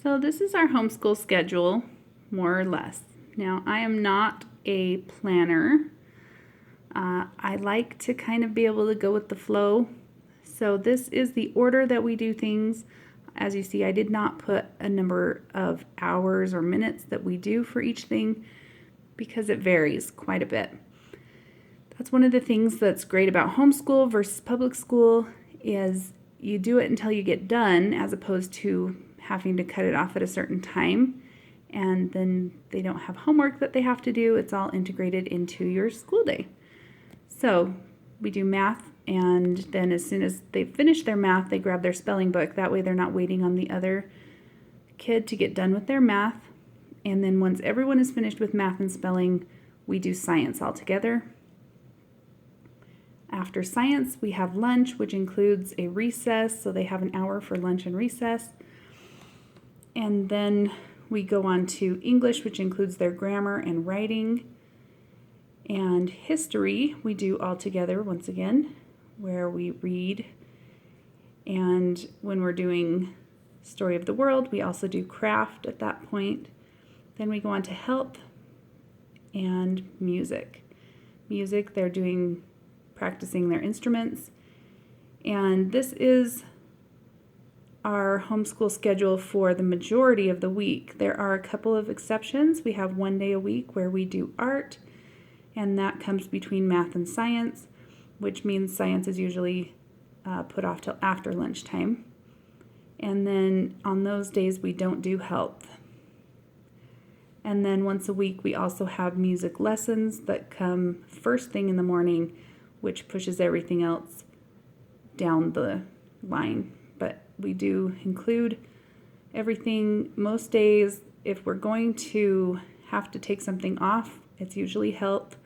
So this is our homeschool schedule, more or less. Now, I am not a planner. I like to kind of be able to go with the flow. So this is the order that we do things. As you see, I did not put a number of hours or minutes that we do for each thing because it varies quite a bit. That's one of the things that's great about homeschool versus public school is you do it until you get done as opposed to having to cut it off at a certain time and then they don't have homework that they have to do. It's all integrated into your school day. So we do math, and then as soon as they finish their math, they grab their spelling book. That way they're not waiting on the other kid to get done with their math. And then once everyone is finished with math and spelling, we do science all together. After science, we have lunch, which includes a recess, so they have an hour for lunch and recess. And then we go on to English, which includes their grammar and writing. And history, we do all together once again, where we read. And when we're doing story of the world, we also do craft at that point. Then we go on to health and music. Music, they're practicing their instruments. And this is our homeschool schedule for the majority of the week. There are a couple of exceptions. We have one day a week where we do art, and that comes between math and science, which means science is usually put off till after lunchtime. And then on those days we don't do health. And then once a week we also have music lessons that come first thing in the morning, which pushes everything else down the line. But we do include everything most days. If we're going to have to take something off, it's usually health.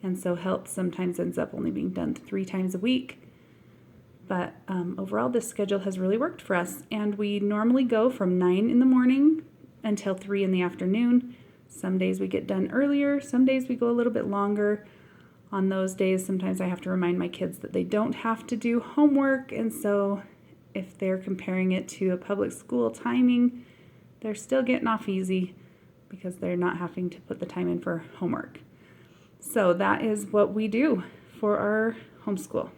And so health sometimes ends up only being done 3 times a week. But overall, this schedule has really worked for us. And we normally go from 9 in the morning until 3 in the afternoon. Some days we get done earlier. Some days we go a little bit longer. On those days, sometimes I have to remind my kids that they don't have to do homework. And so if they're comparing it to a public school timing, they're still getting off easy because they're not having to put the time in for homework. So that is what we do for our homeschool.